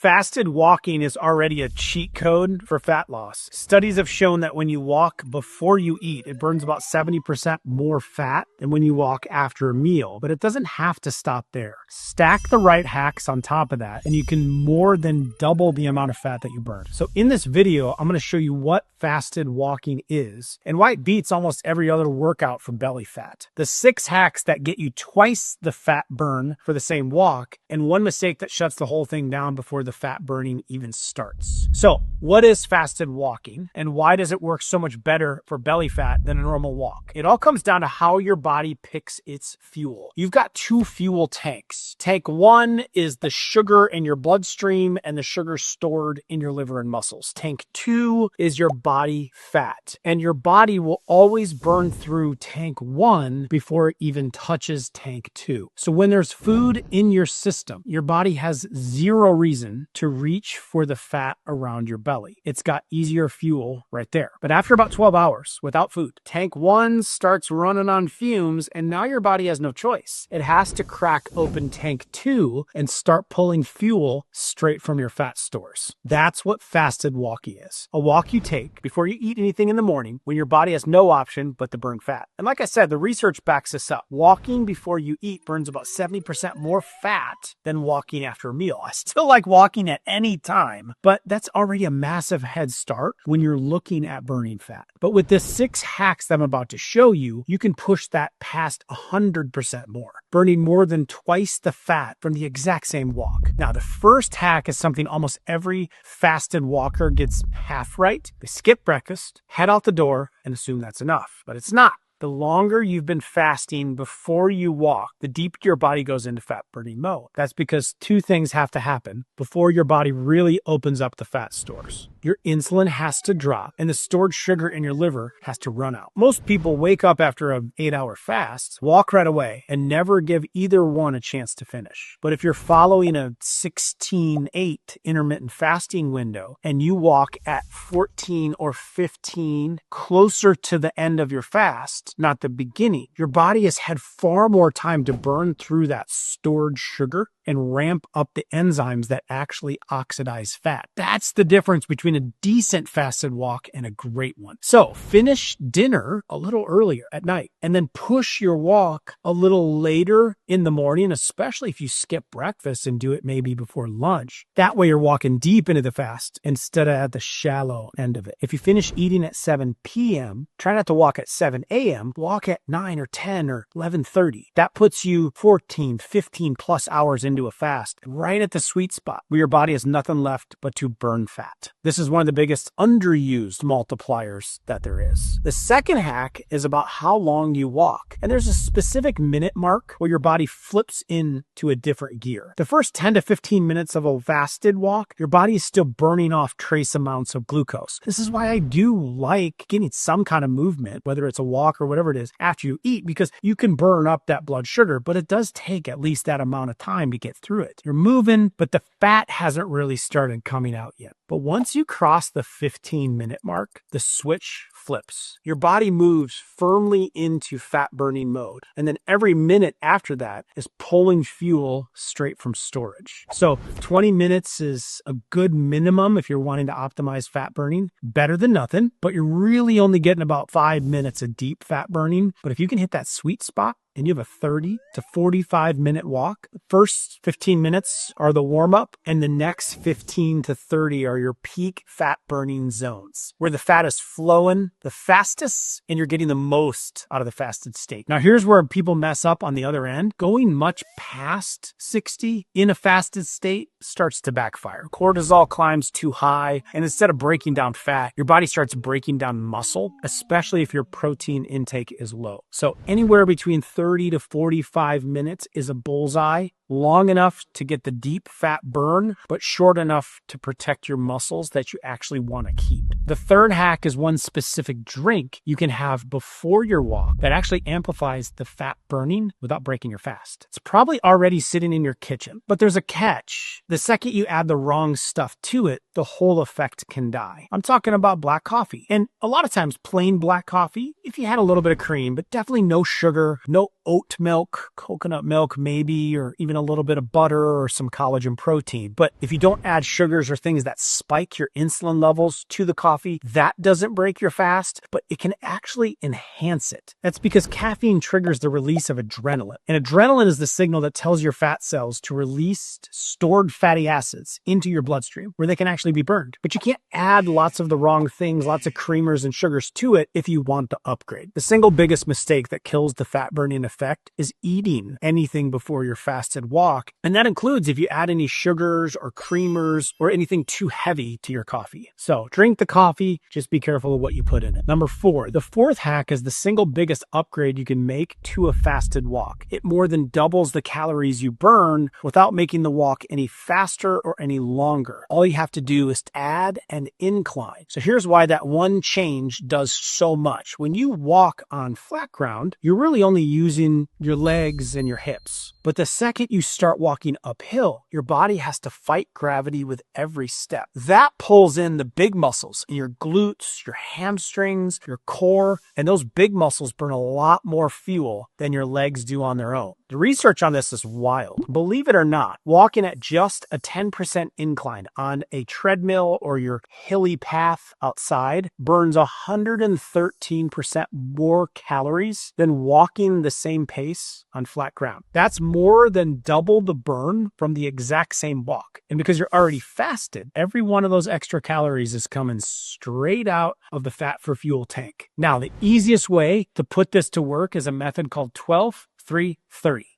Fasted walking is already a cheat code for fat loss. Studies have shown that when you walk before you eat, it burns about 70% more fat than when you walk after a meal, but it doesn't have to stop there. Stack the right hacks on top of that, and you can more than double the amount of fat that you burn. So in this video, I'm going to show you what fasted walking is and why it beats almost every other workout for belly fat. The 6 hacks that get you twice the fat burn for the same walk, and 1 mistake that shuts the whole thing down before the fat burning even starts. So what is fasted walking and why does it work so much better for belly fat than a normal walk? It all comes down to how your body picks its fuel. You've got 2 fuel tanks. Tank 1 is the sugar in your bloodstream and the sugar stored in your liver and muscles. Tank 2 is your body fat, and your body will always burn through tank 1 before it even touches tank 2. So when there's food in your system, your body has 0 reason to reach for the fat around your belly. It's got easier fuel right there. But after about 12 hours without food, tank 1 starts running on fumes, and now your body has no choice. It has to crack open tank 2 and start pulling fuel straight from your fat stores. That's what fasted walking is. A walk you take before you eat anything in the morning when your body has no option but to burn fat. And like I said, the research backs this up. Walking before you eat burns about 70% more fat than walking after a meal. I still like walking at any time, but that's already a massive head start when you're looking at burning fat. But with the 6 hacks that I'm about to show you, you can push that past 100% more, burning more than twice the fat from the exact same walk. Now, the first hack is something almost every fasted walker gets half right. They skip breakfast, head out the door, and assume that's enough, but it's not. The longer you've been fasting before you walk, the deeper your body goes into fat burning mode. That's because 2 things have to happen before your body really opens up the fat stores. Your insulin has to drop and the stored sugar in your liver has to run out. Most people wake up after an 8-hour fast, walk right away, and never give either one a chance to finish. But if you're following a 16-8 intermittent fasting window and you walk at 14 or 15 closer to the end of your fast, not the beginning, your body has had far more time to burn through that stored sugar and ramp up the enzymes that actually oxidize fat. That's the difference between a decent fasted walk and a great one. So finish dinner a little earlier at night and then push your walk a little later in the morning, especially if you skip breakfast and do it maybe before lunch. That way you're walking deep into the fast instead of at the shallow end of it. If you finish eating at 7 p.m., try not to walk at 7 a.m., walk at 9 or 10 or 11:30. That puts you 14, 15 plus hours into a fast, right at the sweet spot where your body has nothing left but to burn fat. This is one of the biggest underused multipliers that there is. The second hack is about how long you walk. And there's a specific minute mark where your body flips into a different gear. The first 10 to 15 minutes of a fasted walk, your body is still burning off trace amounts of glucose. This is why I do like getting some kind of movement, whether it's a walk or whatever it is, after you eat, because you can burn up that blood sugar, but it does take at least that amount of time to get through it. You're moving, but the fat hasn't really started coming out yet. But once you cross the 15-minute mark, the switch flips. Your body moves firmly into fat burning mode. And then every minute after that is pulling fuel straight from storage. So 20 minutes is a good minimum if you're wanting to optimize fat burning. Better than nothing, but you're really only getting about 5 minutes of deep fat burning. But if you can hit that sweet spot, and you have a 30 to 45 minute walk, the first 15 minutes are the warm up and the next 15 to 30 are your peak fat burning zones where the fat is flowing the fastest and you're getting the most out of the fasted state. Now here's where people mess up on the other end. Going much past 60 in a fasted state starts to backfire. Cortisol climbs too high, and instead of breaking down fat, your body starts breaking down muscle, especially if your protein intake is low. So anywhere between 30 to 45 minutes is a bullseye. Long enough to get the deep fat burn, but short enough to protect your muscles that you actually want to keep. The third hack is one specific drink you can have before your walk that actually amplifies the fat burning without breaking your fast. It's probably already sitting in your kitchen, but there's a catch. The second you add the wrong stuff to it, the whole effect can die. I'm talking about black coffee. And a lot of times plain black coffee, if you had a little bit of cream, but definitely no sugar, no oat milk, coconut milk maybe, or even a little bit of butter or some collagen protein. But if you don't add sugars or things that spike your insulin levels to the coffee, that doesn't break your fast, but it can actually enhance it. That's because caffeine triggers the release of adrenaline. And adrenaline is the signal that tells your fat cells to release stored fatty acids into your bloodstream where they can actually be burned. But you can't add lots of the wrong things, lots of creamers and sugars to it if you want to upgrade. The single biggest mistake that kills the fat burning effect is eating anything before your fasted walk. And that includes if you add any sugars or creamers or anything too heavy to your coffee. So drink the coffee, just be careful of what you put in it. Number 4, the fourth hack is the single biggest upgrade you can make to a fasted walk. It more than doubles the calories you burn without making the walk any faster or any longer. All you have to do is add an incline. So here's why that one change does so much. When you walk on flat ground, you're really only using your legs and your hips. But the second you start walking uphill, your body has to fight gravity with every step. That pulls in the big muscles in your glutes, your hamstrings, your core, and those big muscles burn a lot more fuel than your legs do on their own. The research on this is wild. Believe it or not, walking at just a 10% incline on a treadmill or your hilly path outside burns 113% more calories than walking the same pace on flat ground. That's more than double the burn from the exact same walk. And because you're already fasted, every one of those extra calories is coming straight out of the fat for fuel tank. Now, the easiest way to put this to work is a method called 12-3-30.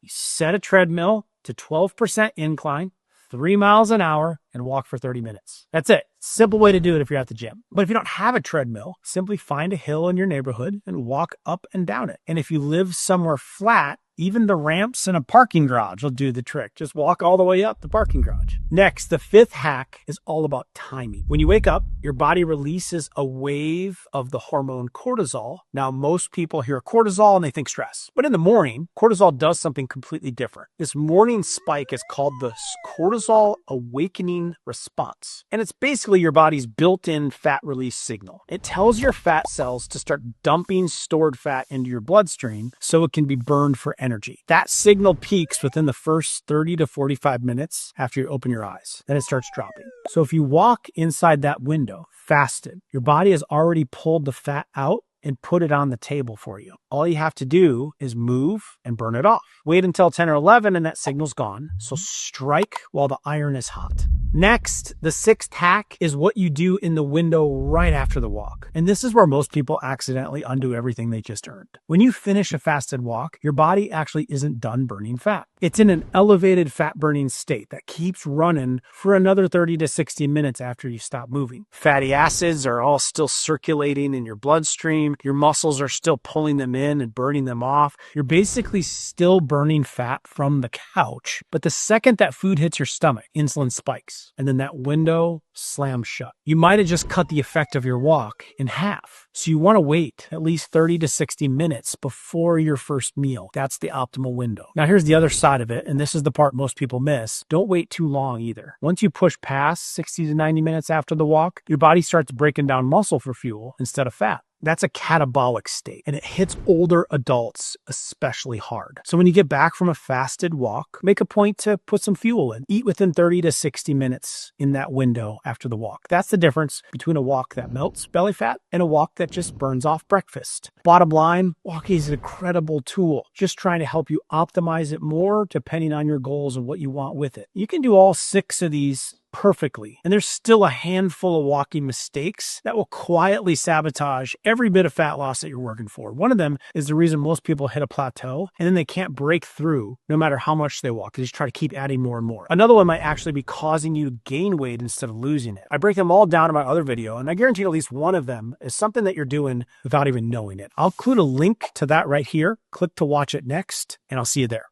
You set a treadmill to 12% incline, 3 miles an hour, and walk for 30 minutes. That's it. Simple way to do it if you're at the gym. But if you don't have a treadmill, simply find a hill in your neighborhood and walk up and down it. And if you live somewhere flat, even the ramps in a parking garage will do the trick. Just walk all the way up the parking garage. Next, the 5th hack is all about timing. When you wake up, your body releases a wave of the hormone cortisol. Now, most people hear cortisol and they think stress. But in the morning, cortisol does something completely different. This morning spike is called the cortisol awakening response. And it's basically your body's built-in fat release signal. It tells your fat cells to start dumping stored fat into your bloodstream so it can be burned for energy. That signal peaks within the first 30 to 45 minutes after you open your eyes. Then it starts dropping. So if you walk inside that window, fasted, your body has already pulled the fat out and put it on the table for you. All you have to do is move and burn it off. Wait until 10 or 11 and that signal's gone. So strike while the iron is hot. Next, the 6th hack is what you do in the window right after the walk. And this is where most people accidentally undo everything they just earned. When you finish a fasted walk, your body actually isn't done burning fat. It's in an elevated fat burning state that keeps running for another 30 to 60 minutes after you stop moving. Fatty acids are all still circulating in your bloodstream. Your muscles are still pulling them in and burning them off. You're basically still burning fat from the couch. But the second that food hits your stomach, insulin spikes. And then that window slams shut. You might have just cut the effect of your walk in half. So you want to wait at least 30 to 60 minutes before your first meal. That's the optimal window. Now here's the other side of it, and this is the part most people miss. Don't wait too long either. Once you push past 60 to 90 minutes after the walk, your body starts breaking down muscle for fuel instead of fat. That's a catabolic state, and it hits older adults especially hard. So when you get back from a fasted walk, make a point to put some fuel in. Eat within 30 to 60 minutes in that window after the walk. That's the difference between a walk that melts belly fat and a walk that just burns off breakfast. Bottom line, walking is an incredible tool. Just trying to help you optimize it more depending on your goals and what you want with it. You can do all 6 of these perfectly. And there's still a handful of walking mistakes that will quietly sabotage every bit of fat loss that you're working for. One of them is the reason most people hit a plateau and then they can't break through no matter how much they walk. They just try to keep adding more and more. Another one might actually be causing you to gain weight instead of losing it. I break them all down in my other video, and I guarantee at least one of them is something that you're doing without even knowing it. I'll include a link to that right here. Click to watch it next, and I'll see you there.